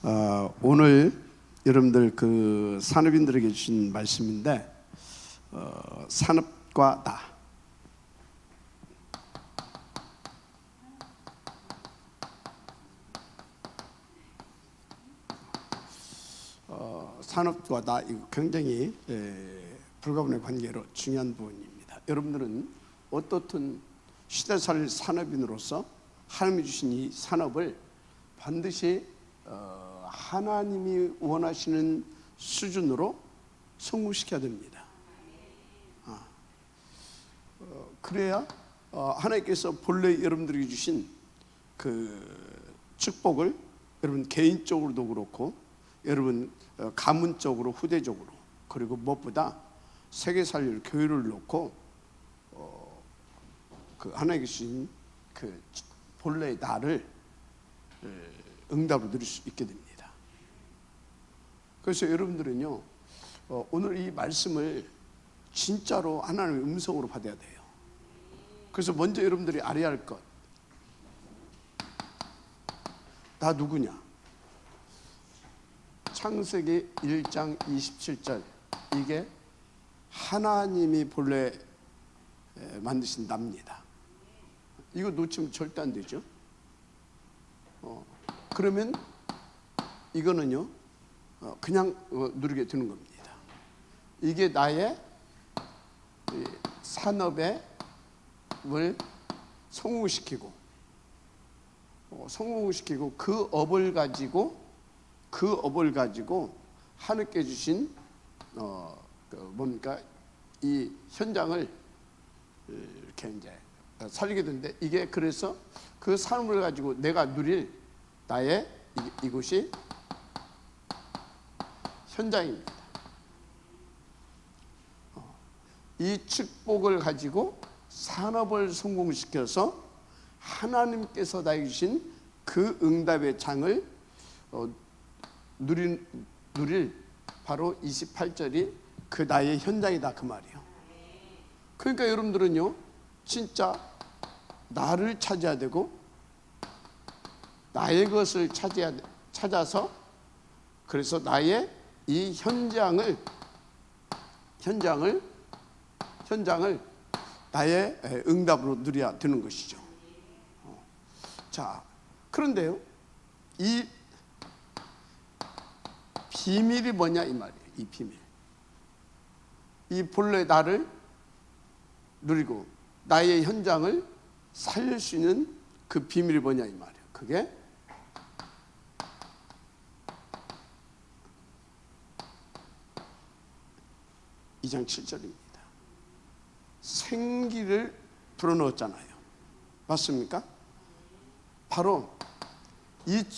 오늘 여러분들 그 산업인들에게 주신 말씀인데 산업과 나. 산업과 나 이거 굉장히 불가분의 관계로 중요한 부분입니다. 여러분들은 어떻든 시대살 산업인으로서 하나님이 주신 이 산업을 반드시 하나님이 원하시는 수준으로 성공시켜야 됩니다. 그래야 하나님께서 본래 여러분들에게 주신 그 축복을 여러분 개인적으로도 그렇고 여러분 가문적으로 후대적으로 그리고 무엇보다 세계 살릴 교회를 놓고 그 하나님께 주신 그 본래의 나를 응답으로 누릴 수 있게 됩니다. 그래서 여러분들은요 오늘 이 말씀을 진짜로 하나님의 음성으로 받아야 돼요. 그래서 먼저 여러분들이 알아야 할 것, 나 누구냐? 창세기 1장 27절 이게 하나님이 본래 만드신 나입니다. 이거 놓치면 절대 안 되죠. 그러면 이거는요 그냥 누리게 되는 겁니다. 이게 나의 산업을 성공시키고 그 업을 가지고 하나님께 주신 뭡니까 이 현장을 이렇게 이제 살리게 되는데 이게 그래서 그 산업을 가지고 내가 누릴 나의 이곳이 현장입니다. 이 축복을 가지고 산업을 성공시켜서 하나님께서 나에게 주신 그 응답의 장을 누릴 바로 28절이 그 나의 현장이다 그 말이에요. 그러니까 여러분들은요 진짜 나를 찾아야 되고 나의 것을 찾아서 그래서 나의 이 현장을 나의 응답으로 누려야 되는 것이죠. 자, 그런데요 이 비밀이 뭐냐 이 말이에요. 이 비밀, 이 본래 나를 누리고 나의 현장을 살릴 수 있는 그 비밀이 뭐냐 이 말이에요. 그게 이 장 7절입니다. 생기를 불어넣었잖아요. 맞습니까? 바로 이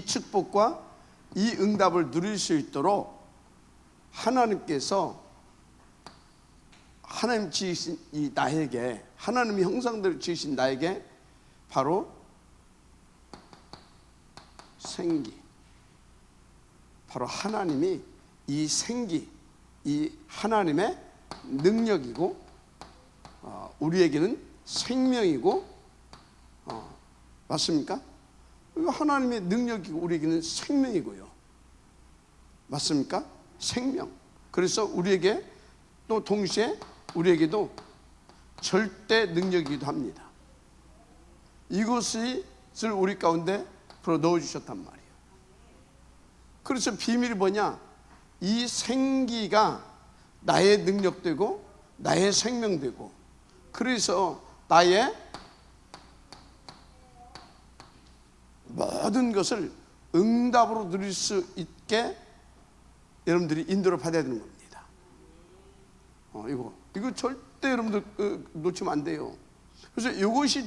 축복과 이 응답을 누릴 수 있도록 하나님께서 하나님 지으신 이 나에게 하나님의 형상대로 지으신 나에게 바로 생기, 바로 하나님이 이 생기, 이 하나님의 능력이고 우리에게는 생명이고 맞습니까? 하나님의 능력이고 우리에게는 생명이고요. 맞습니까? 생명. 그래서 우리에게 또 동시에 우리에게도 절대 능력이기도 합니다. 이것을 우리 가운데 풀어 넣어주셨단 말이에요. 그래서 비밀이 뭐냐? 이 생기가 나의 능력되고 나의 생명되고 그래서 나의 모든 것을 응답으로 누릴 수 있게 여러분들이 인도를 받아야 되는 겁니다. 이거 절대 여러분들 놓치면 안 돼요. 그래서 이것이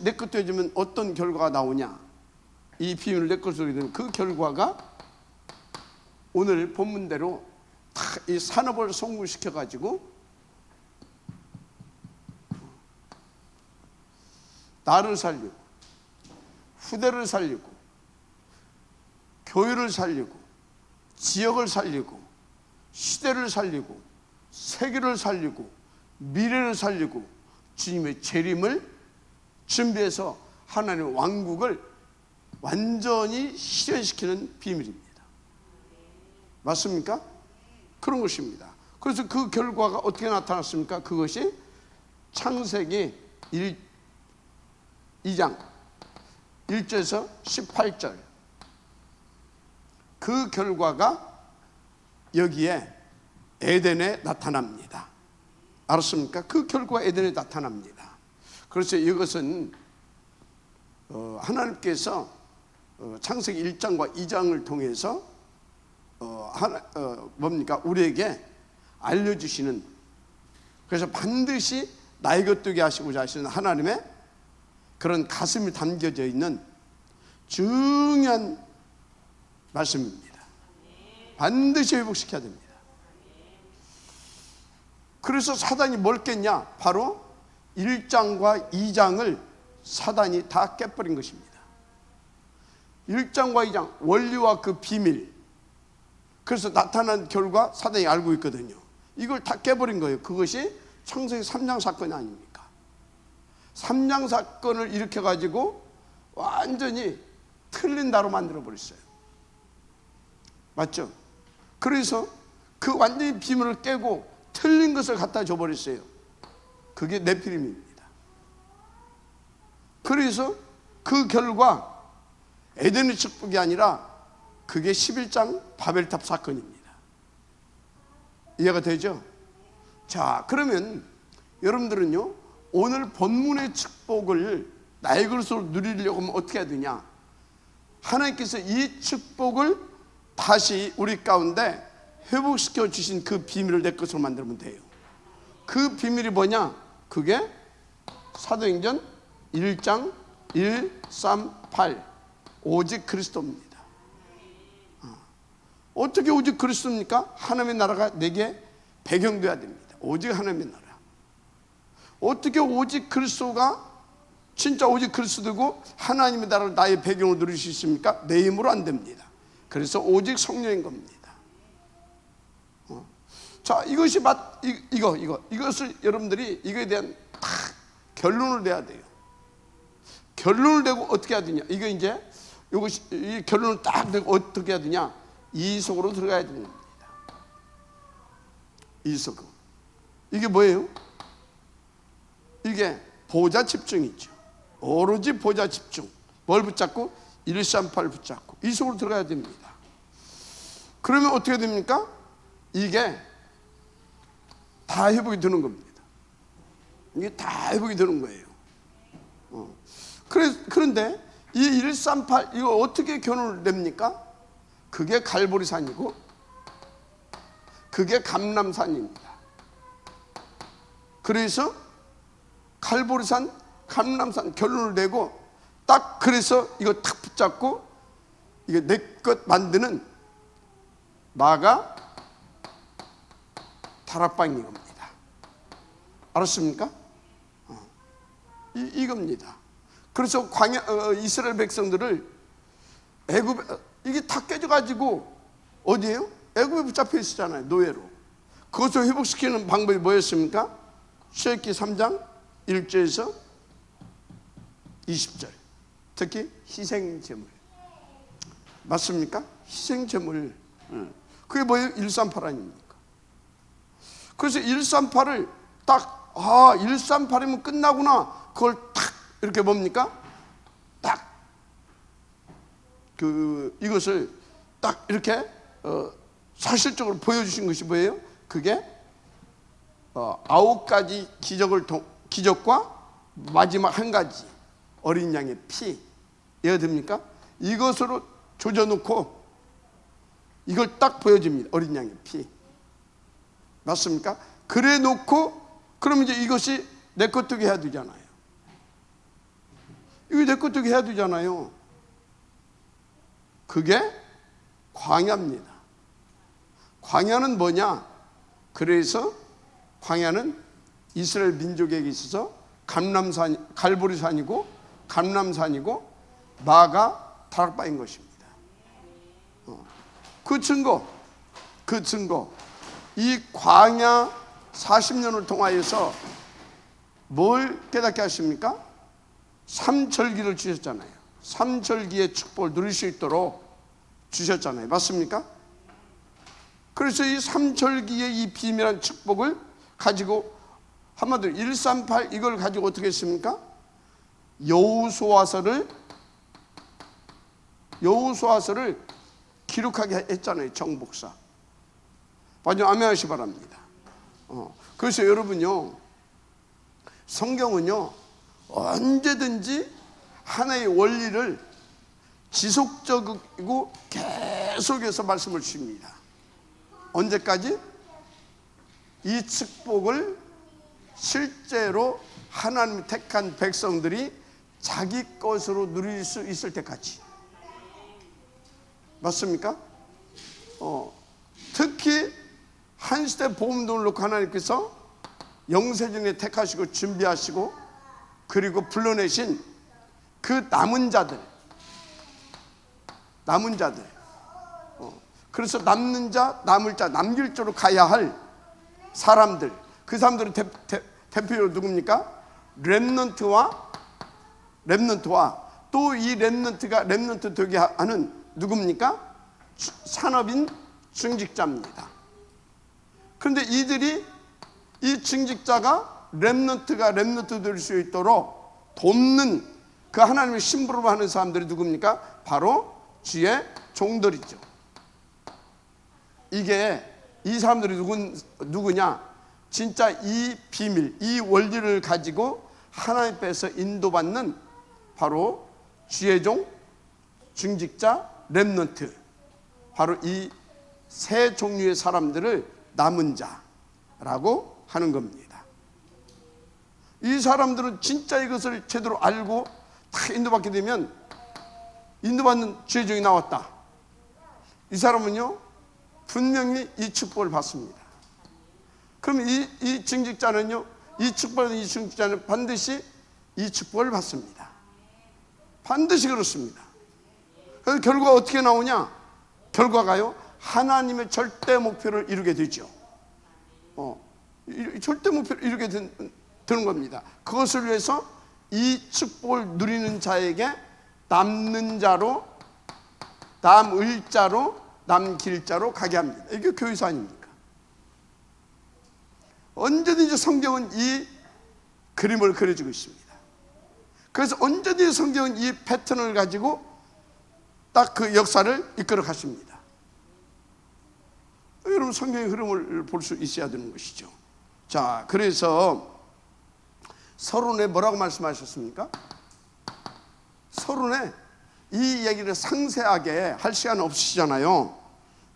내 것 되어지면 어떤 결과가 나오냐? 이 비밀을 내 것으로 되는 그 결과가 오늘 본문대로 다 이 산업을 성공시켜 가지고 나를 살리고 후대를 살리고 교회를 살리고 지역을 살리고 시대를 살리고 세계를 살리고 미래를 살리고 주님의 재림을 준비해서 하나님의 왕국을 완전히 실현시키는 비밀입니다. 맞습니까? 그런 것입니다. 그래서 그 결과가 어떻게 나타났습니까? 그것이 창세기 2장 1절에서 18절, 그 결과가 여기에 에덴에 나타납니다. 알았습니까? 그 결과가 에덴에 나타납니다. 그래서 이것은 하나님께서 창세기 1장과 2장을 통해서 우리에게 알려주시는, 그래서 반드시 나의 것 되게 하시고자 하시는 하나님의 그런 가슴이 담겨져 있는 중요한 말씀입니다. 반드시 회복시켜야 됩니다. 그래서 사단이 뭘 깼냐? 바로 1장과 2장을 사단이 다 깨버린 것입니다. 1장과 2장 원리와 그 비밀, 그래서 나타난 결과 사단이 알고 있거든요. 이걸 다 깨버린 거예요. 그것이 창세기 3장 사건이 아닙니까? 3장 사건을 일으켜가지고 완전히 틀린 나로 만들어버렸어요. 맞죠? 그래서 그 완전히 비밀을 깨고 틀린 것을 갖다 줘버렸어요. 그게 네피림입니다. 그래서 그 결과 에덴의 축복이 아니라 그게 11장 바벨탑 사건입니다. 이해가 되죠? 자, 그러면 여러분들은요, 오늘 본문의 축복을 나의 것으로 누리려고 하면 어떻게 해야 되냐? 하나님께서 이 축복을 다시 우리 가운데 회복시켜 주신 그 비밀을 내 것으로 만들면 돼요. 그 비밀이 뭐냐? 그게 사도행전 1장 1, 3, 8 오직 그리스도입니다. 어떻게 오직 그리스도입니까? 하나님의 나라가 내게 배경돼야 됩니다. 오직 하나님의 나라. 어떻게 오직 그리스도가 진짜 오직 그리스도고 하나님의 나라를 나의 배경으로 누릴 수 있습니까? 내 힘으로 안 됩니다. 그래서 오직 성령인 겁니다. 자, 이것이 이것을 여러분들이 이거에 대한 딱 결론을 내야 돼요. 결론을 내고 어떻게 해야 되냐? 이거 이제 이것이 이 결론을 딱 내고 어떻게 해야 되냐? 이 속으로 들어가야 됩니다. 이 속으로. 이게 뭐예요? 이게 보좌 집중이죠. 오로지 보좌 집중. 뭘 붙잡고? 138 붙잡고 이 속으로 들어가야 됩니다. 그러면 어떻게 됩니까? 이게 다 회복이 되는 겁니다. 이게 다 회복이 되는 거예요. 그런데 이 138 이거 어떻게 견을 냅니까? 그게 갈보리산이고 그게 감람산입니다. 그래서 갈보리산, 감람산 결론을 내고 딱 그래서 이거 탁 붙잡고 이게 내 것 만드는 나가 다락방인 겁니다. 알았습니까? 이겁니다. 그래서 이스라엘 백성들을 이게 다 깨져가지고 어디에요? 애굽에 붙잡혀 있었잖아요. 노예로. 그것을 회복시키는 방법이 뭐였습니까? 출애굽기 3장 1절에서 20절. 특히 희생제물. 맞습니까? 희생제물. 그게 뭐예요? 138 아닙니까? 그래서 138을 딱 138이면 끝나구나. 그걸 딱 이렇게 뭡니까? 딱 이것을 딱 이렇게 사실적으로 보여주신 것이 뭐예요? 그게 9가지 기적과 마지막 한 가지 어린 양의 피. 이해가 됩니까? 이것으로 조져놓고 이걸 딱 보여줍니다. 어린 양의 피. 맞습니까? 그래 놓고 그럼 이제 이것이 내 것 되게 해야 되잖아요. 이거 내 것 되게 해야 되잖아요. 그게 광야입니다. 광야는 뭐냐? 그래서 광야는 이스라엘 민족에게 있어서 갈보리산이고 감람산이고 나가 다락방인 것입니다. 그 증거 이 광야 40년을 통하여서 뭘 깨닫게 하십니까? 삼절기를 주셨잖아요. 삼절기의 축복을 누릴 수 있도록 주셨잖아요. 맞습니까? 그래서 이 삼절기의 이 비밀한 축복을 가지고 한마디로 138 이걸 가지고 어떻게 했습니까? 여호수아서를 기록하게 했잖아요. 정복사. 맞죠? 아멘 하시 바랍니다. 그래서 여러분요, 성경은요 언제든지 하나의 원리를 지속적이고 계속해서 말씀을 주십니다. 언제까지? 이 축복을 실제로 하나님이 택한 백성들이 자기 것으로 누릴 수 있을 때까지. 맞습니까? 특히 한 시대 복음을 놓고 하나님께서 영세전에 택하시고 준비하시고 그리고 불러내신 그 남은 자들, 그래서 남는 자, 남을 자, 남길 자로 가야 할 사람들, 그 사람들은 대표로 누굽니까? 렘넌트와 또 이 렘넌트가 렘넌트 되게 하는 누굽니까? 산업인 중직자입니다. 그런데 이들이 이 중직자가 렘넌트가 렘넌트 될 수 있도록 돕는 그 하나님의 심부름을 하는 사람들이 누굽니까? 바로 주의 종들이죠. 이게 이 사람들이 누구냐? 진짜 이 비밀, 이 원리를 가지고 하나님께서 인도받는 바로 주의 종, 중직자, 렘넌트, 바로 이 세 종류의 사람들을 남은 자라고 하는 겁니다. 이 사람들은 진짜 이것을 제대로 알고 다 인도받게 되면 인도받는 주의 종이 나왔다. 이 사람은요 분명히 이 축복을 받습니다. 그럼 이 증직자는요, 이 축복받은 이 증직자는 반드시 이 축복을 받습니다. 반드시 그렇습니다. 그래서 결과가 어떻게 나오냐? 결과가요, 하나님의 절대 목표를 이루게 되죠. 절대 목표를 이루게 되는 겁니다. 그것을 위해서 이 축복을 누리는 자에게 남는 자로, 남을 자로, 남길 자로 가게 합니다. 이게 교회사 아닙니까? 언제든지 성경은 이 그림을 그려주고 있습니다. 그래서 언제든지 성경은 이 패턴을 가지고 딱 그 역사를 이끌어 가십니다. 여러분 성경의 흐름을 볼 수 있어야 되는 것이죠. 자, 그래서 서론에 뭐라고 말씀하셨습니까? 서론에 이 얘기를 상세하게 할 시간 없으시잖아요.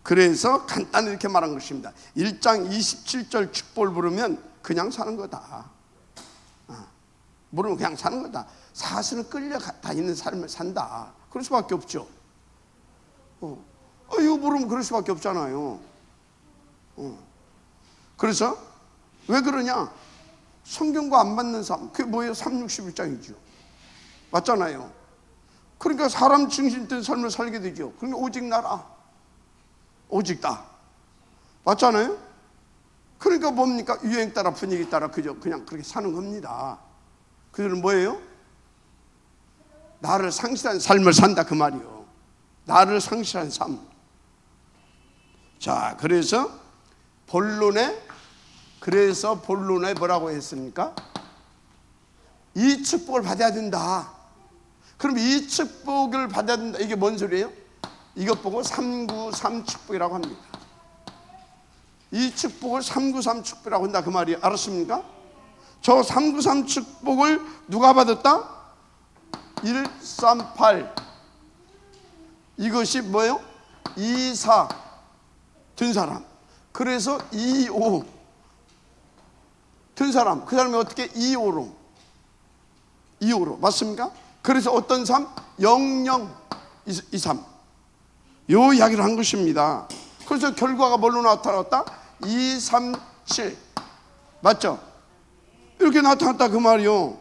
그래서 간단히 이렇게 말한 것입니다. 1장 27절 축복을 부르면 그냥 사는 거다. 모르면 그냥 사는 거다. 사슬은 끌려다니는 삶을 산다. 그럴 수밖에 없죠. 이거 모르면 그럴 수밖에 없잖아요. 그래서 왜 그러냐? 성경과 안 맞는 삶, 그게 뭐예요? 361장이죠. 맞잖아요. 그러니까 사람 중심된 삶을 살게 되죠. 그러니까 오직 나라, 오직 나. 맞잖아요. 그러니까 뭡니까? 유행 따라 분위기 따라 그냥 그렇게 사는 겁니다. 그들은 뭐예요? 나를 상실한 삶을 산다 그 말이요. 나를 상실한 삶. 자, 그래서 본론에 뭐라고 했습니까? 이 축복을 받아야 된다. 그럼 이 축복을 받아야 된다. 이게 뭔 소리예요? 이것 보고 393 축복이라고 합니다. 이 축복을 393 축복이라고 한다 그 말이 알았습니까? 저 393 축복을 누가 받았다? 138. 이것이 뭐예요? 24 든 사람. 그래서 25 든 사람. 그 사람이 어떻게 25로 맞습니까? 그래서 어떤 삶? 0023 요 이야기를 한 것입니다. 그래서 결과가 뭘로 나타났다? 237 맞죠? 이렇게 나타났다 그 말이요.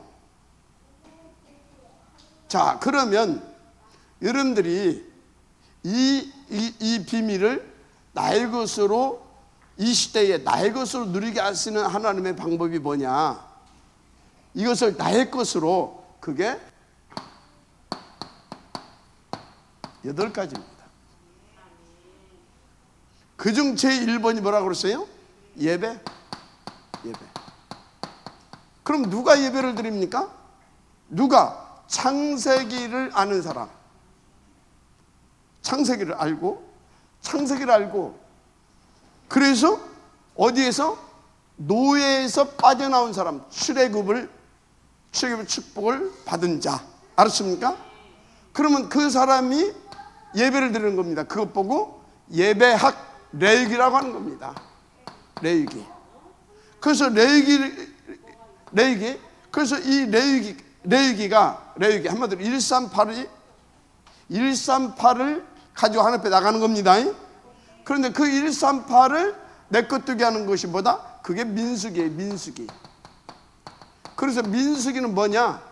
자, 그러면 여러분들이 이 비밀을 나의 것으로, 이 시대에 나의 것으로 누리게 하시는 하나님의 방법이 뭐냐? 이것을 나의 것으로, 그게 8가지입니다. 그중 제1번이 뭐라고 그랬어요? 예배. 그럼 누가 예배를 드립니까? 누가? 창세기를 아는 사람. 창세기를 알고 그래서 어디에서? 노예에서 빠져나온 사람, 출애굽의 축복을 받은 자. 알았습니까? 그러면 그 사람이 예배를 드리는 겁니다. 그것 보고 예배학 레위기라고 하는 겁니다. 레위기. 그래서 레위기. 그래서 이 레위기가 한마디로 138을 가지고 하나님 앞에 나가는 겁니다. 그런데 그 138을 내것두게 하는 것이 뭐다? 그게 민수기예요. 민수기. 그래서 민수기는 뭐냐?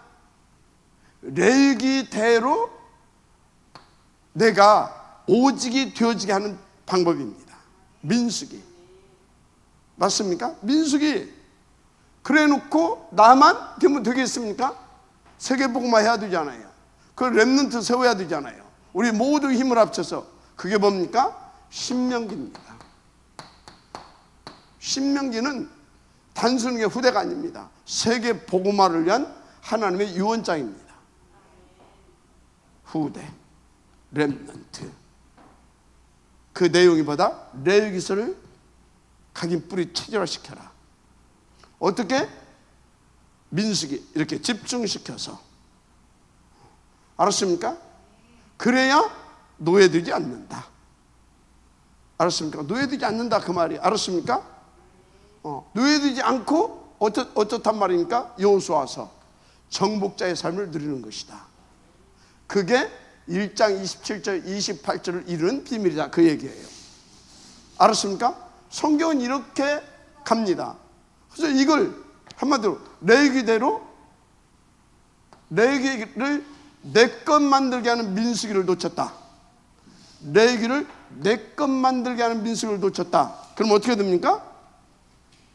레위기대로 내가 오직이 되어지게 하는 방법입니다. 민수기. 맞습니까? 민수기. 그래 놓고 나만 되면 되겠습니까? 세계복음화 해야 되잖아요. 그 렘넌트 세워야 되잖아요. 우리 모두 힘을 합쳐서. 그게 뭡니까? 신명기입니다. 신명기는 단순하게 후대가 아닙니다. 세계복음화를 위한 하나님의 유언장입니다. 후대, 렘넌트. 그 내용이 뭐다? 레위기서를 각인 뿌리 체질화시켜라. 어떻게? 민수기 이렇게 집중시켜서. 알았습니까? 그래야 노예되지 않는다. 알았습니까? 노예되지 않는다 그 말이. 알았습니까? 노예되지 않고 어떻단 말입니까? 여호수아서 정복자의 삶을 누리는 것이다. 그게 1장 27절 28절을 이루는 비밀이다 그 얘기예요. 알았습니까? 성경은 이렇게 갑니다. 그래서 이걸 한마디로 레위기대로 레위기를 내 것 만들게 하는 민수기를 놓쳤다. 레위기를 내 것 만들게 하는 민수기를 놓쳤다. 그럼 어떻게 됩니까?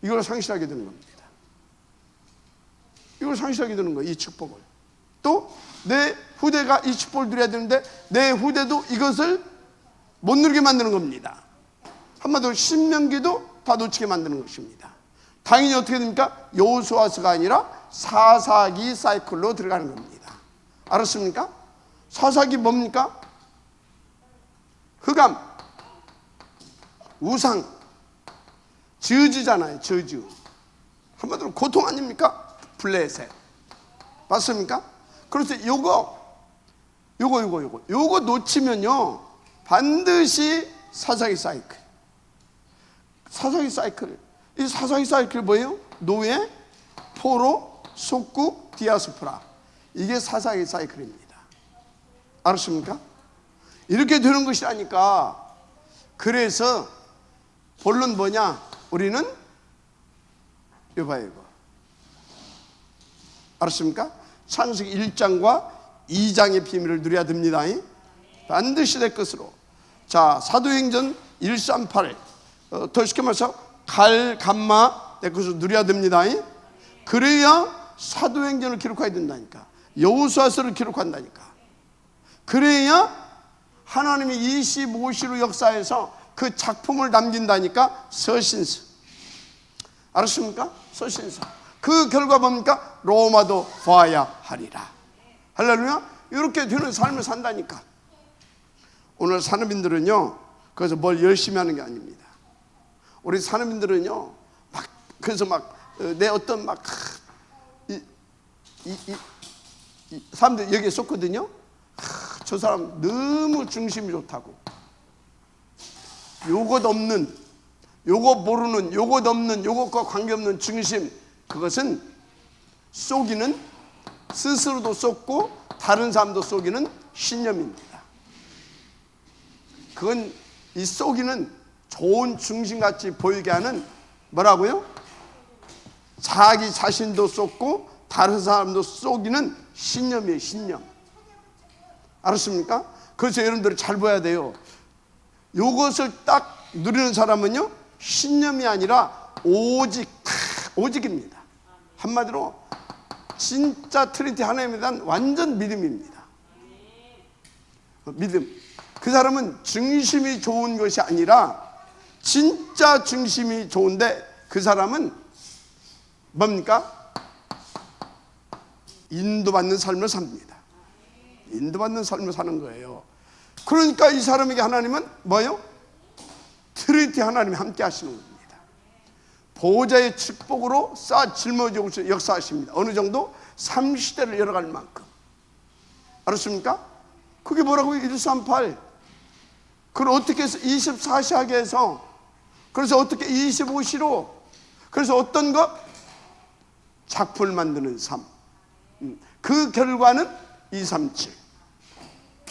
이걸 상실하게 되는 겁니다. 이걸 상실하게 되는 거예요. 이 축복을. 또 내 후대가 이 축복을 누려야 되는데 내 후대도 이것을 못 누리게 만드는 겁니다. 한마디로 신명기도 다 놓치게 만드는 것입니다. 당연히 어떻게 됩니까? 여호수아서가 아니라 사사기 사이클로 들어가는 겁니다. 알았습니까? 사사기 뭡니까? 흑암, 우상, 저주잖아요. 저주. 한마디로 고통 아닙니까? 블레셋. 맞습니까? 그래서 요거 놓치면요 반드시 사사기 사이클. 사사기 사이클. 이 사사기 사이클이 뭐예요? 노예, 포로, 속국, 디아스포라. 이게 사사기 사이클입니다. 알았습니까? 이렇게 되는 것이라니까. 그래서 본론 뭐냐? 우리는 이거 봐요, 이거. 알았습니까? 창세기 1장과 2장의 비밀을 누려야 됩니다. 반드시 내 것으로. 자, 사도행전 138. 더 쉽게 말해서 갈감마 내 것으로 누려야 됩니다. 그래야 사도행전을 기록해야 된다니까. 여호수아서를 기록한다니까. 그래야 하나님이 25시로 역사에서 그 작품을 남긴다니까. 서신서. 알았습니까? 서신서. 그 결과 뭡니까? 로마도 봐야 하리라. 할렐루야. 이렇게 되는 삶을 산다니까. 오늘 산업인들은요 그래서 뭘 열심히 하는 게 아닙니다. 우리 산업인들은요 그래서 내 어떤 사람들 여기에 쏟거든요. 저 사람 너무 중심이 좋다고. 요것 없는, 요것 모르는, 요것 없는, 요것과 관계없는 중심. 그것은 속이는, 스스로도 속고 다른 사람도 속이는 신념입니다. 그건 이 속이는 좋은 중심같이 보이게 하는 뭐라고요? 자기 자신도 속고 다른 사람도 속이는 신념이에요. 신념. 알았습니까? 그래서 여러분들이 잘 봐야 돼요. 이것을 딱 누리는 사람은요 신념이 아니라 오직입니다. 한마디로 진짜 트리니티 하나님에 대한 완전 믿음입니다. 믿음. 그 사람은 중심이 좋은 것이 아니라 진짜 중심이 좋은데 그 사람은 뭡니까? 인도받는 삶을 삽니다. 인도받는 삶을 사는 거예요. 그러니까 이 사람에게 하나님은 뭐요? 트리니티 하나님이 함께 하시는 겁니다. 보호자의 축복으로 쌓아 짊어지고 역사하십니다. 어느 정도? 3시대를 열어갈 만큼. 알았습니까? 그게 뭐라고요? 138. 그걸 어떻게 해서 24시하게 해서, 그래서 어떻게 25시로, 그래서 어떤 것? 작품을 만드는 삶. 그 결과는 237.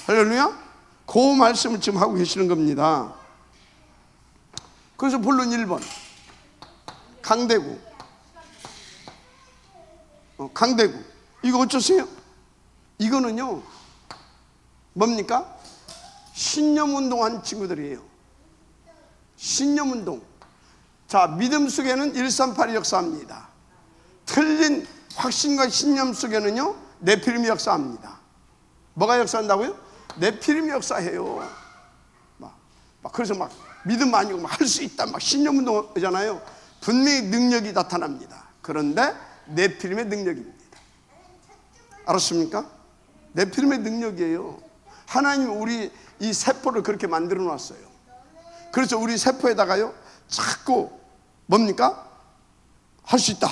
할렐루야? 그 말씀을 지금 하고 계시는 겁니다. 그래서 본론 1번 강대구. 강대구 이거 어쩌세요? 이거는요 뭡니까? 신념운동한 친구들이에요. 신념운동. 자, 믿음 속에는 138이 역사합니다. 틀린 확신과 신념 속에는요 네피림이 역사합니다. 뭐가 역사한다고요? 네피림이 역사해요. 그래서 막 믿음 아니고 할 수 있다 막 신념운동 하잖아요. 분명히 능력이 나타납니다. 그런데 네피림의 능력입니다. 알았습니까? 네피림의 능력이에요. 하나님이 우리 이 세포를 그렇게 만들어 놨어요. 그래서 우리 세포에다가요 자꾸 뭡니까? 할 수 있다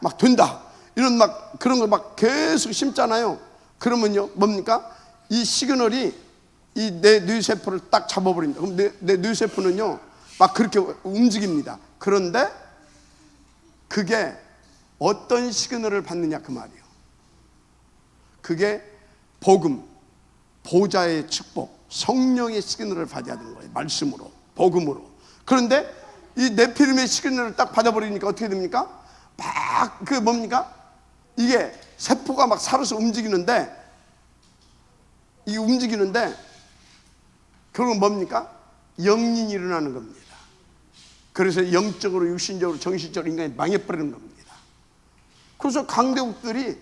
막 된다 이런 막 그런 걸 막 계속 심잖아요. 그러면요 뭡니까? 이 시그널이 이 내 뇌세포를 딱 잡아버립니다. 그럼 내 뇌세포는요 막 그렇게 움직입니다. 그런데 그게 어떤 시그널을 받느냐 그 말이에요. 그게 복음, 보좌의 축복, 성령의 시그널을 받아야 되는 거예요. 말씀으로, 복음으로. 그런데 이 네피림의 시그널을 딱 받아버리니까 어떻게 됩니까? 막 그 뭡니까? 이게 세포가 막 살아서 움직이는데 이 움직이는데 결국은 뭡니까? 영린이 일어나는 겁니다. 그래서 영적으로, 육신적으로, 정신적으로 인간이 망해버리는 겁니다. 그래서 강대국들이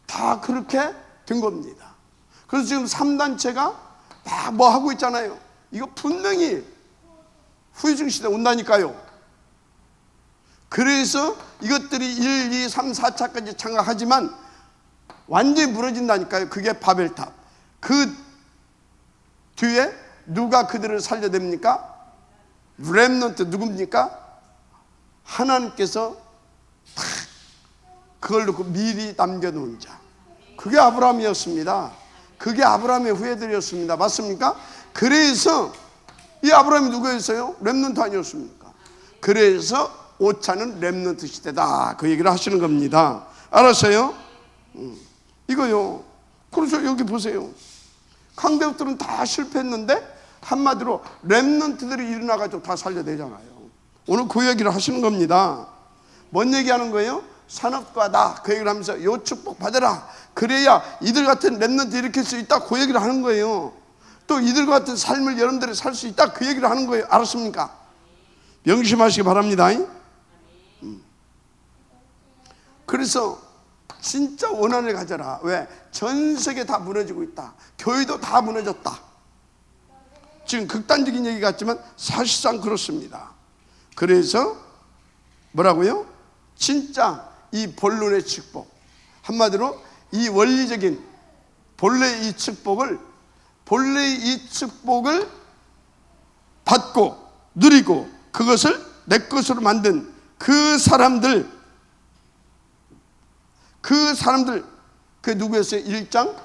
다 그렇게 된 겁니다. 그래서 지금 3단체가 막 뭐 하고 있잖아요. 이거 분명히 후유증 시대 온다니까요. 그래서 이것들이 1, 2, 3, 4차까지 장악하지만 완전히 무너진다니까요. 그게 바벨탑. 그 뒤에 누가 그들을 살려냅니까? 렘넌트 누굽니까? 하나님께서 탁 그걸 놓고 미리 남겨놓은 자. 그게 아브라함이었습니다. 그게 아브라함의 후예들이었습니다. 맞습니까? 그래서 이 아브라함이 누구였어요? 렘넌트 아니었습니까? 그래서 5차는 렘넌트 시대다. 그 얘기를 하시는 겁니다. 알았어요? 이거요. 그래서 여기 보세요. 강대국들은 다 실패했는데 한마디로 렘넌트들이 일어나가지고 다 살려내잖아요. 오늘 그 얘기를 하시는 겁니다. 뭔 얘기하는 거예요? 산업과다. 그 얘기를 하면서 요 축복 받아라. 그래야 이들 같은 렘넌트 일으킬 수 있다. 그 얘기를 하는 거예요. 또 이들 같은 삶을 여러분들이 살 수 있다. 그 얘기를 하는 거예요. 알았습니까? 명심하시기 바랍니다. 그래서 진짜 원한을 가져라. 왜? 전 세계 다 무너지고 있다. 교회도 다 무너졌다. 지금 극단적인 얘기 같지만 사실상 그렇습니다. 그래서 뭐라고요? 진짜 이 본론의 축복, 한마디로 이 원리적인 본래의 이 축복을 받고 누리고 그것을 내 것으로 만든 그 사람들 그 누구였어요? 1장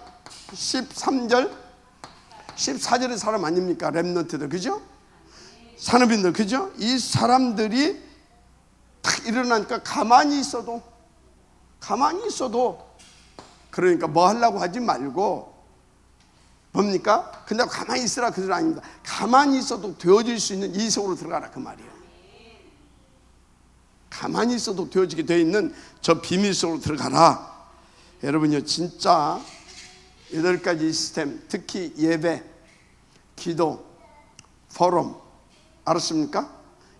13절 14절의 사람 아닙니까? 렘넌트들, 그죠? 산업인들, 그죠? 이 사람들이 탁 일어나니까 가만히 있어도 그러니까 뭐 하려고 하지 말고 뭡니까? 근데 가만히 있으라 그 소리 아닙니다. 가만히 있어도 되어질 수 있는 이 속으로 들어가라 그 말이에요. 가만히 있어도 되어지게 되어 있는 저 비밀 속으로 들어가라. 여러분요, 진짜 8가지 시스템, 특히 예배, 기도, 포럼, 알았습니까?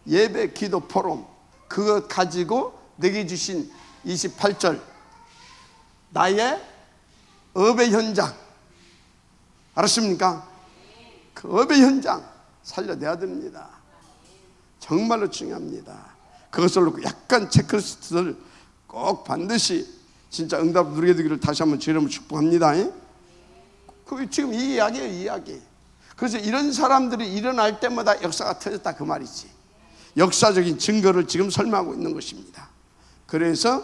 예배, 기도, 포럼, 그것 가지고 내게 주신 28절 나의 업의 현장, 알았습니까? 그 업의 현장 살려내야 됩니다. 정말로 중요합니다. 그것을 놓고 약간 체크리스트를 꼭 반드시 진짜 응답 누리게 되기를 다시 한번 주의 이름으로 축복합니다. 그 지금 이 이야기예요, 이 이야기. 그래서 이런 사람들이 일어날 때마다 역사가 터졌다 그 말이지. 역사적인 증거를 지금 설명하고 있는 것입니다. 그래서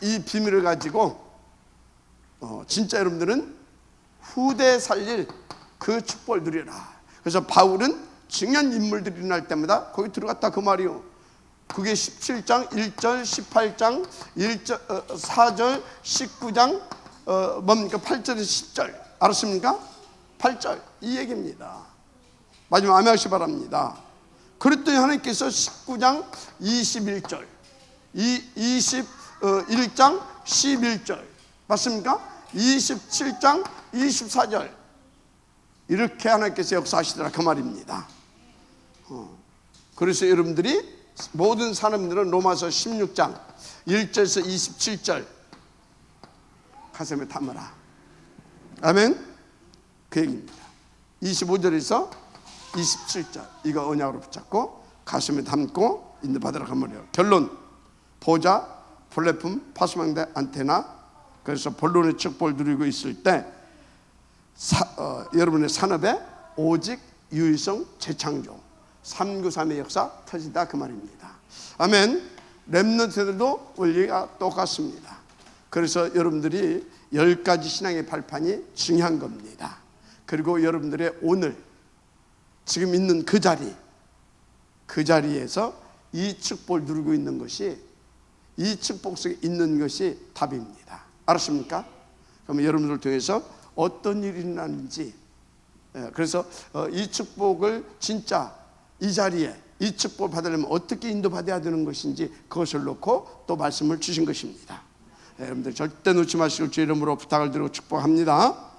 이 비밀을 가지고 진짜 여러분들은 후대 살릴 그 축복을 누리라. 그래서 바울은 중요한 인물들이 일어날 때마다 거기 들어갔다 그 말이요. 그게 17장 1절 18장 1절 4절 19장 뭡니까 8절에서 10절 알았습니까? 8절 이 얘기입니다. 마지막 아멘하시 바랍니다. 그랬더니 하나님께서 19장 21절 21장 11절 맞습니까? 27장 24절 이렇게 하나님께서 역사하시더라 그 말입니다. 그래서 여러분들이 모든 사람들은 로마서 16장 1절에서 27절 가슴에 담으라. 아멘. 그 얘기입니다. 25절에서 27절 이거 언약으로 붙잡고 가슴에 담고 인도받으라 그 말이에요. 결론 보좌, 플랫폼, 파수망대, 안테나. 그래서 본론의 축복을 누리고 있을 때 여러분의 산업에 오직 유일성 재창조 393의 역사 터진다 그 말입니다. 아멘. 렘넌트들도 원리가 똑같습니다. 그래서 여러분들이 10가지 신앙의 발판이 중요한 겁니다. 그리고 여러분들의 오늘 지금 있는 그 자리에서 이 축복을 누리고 있는 것이 이 축복 속에 있는 것이 답입니다. 알았습니까? 그러면 여러분들을 통해서 어떤 일이 일어나는지 그래서 이 축복을 진짜 이 자리에 이 축복을 받으려면 어떻게 인도받아야 되는 것인지 그것을 놓고 또 말씀을 주신 것입니다. 여러분들 절대 놓지 마시고 주의 이름으로 부탁을 드리고 축복합니다.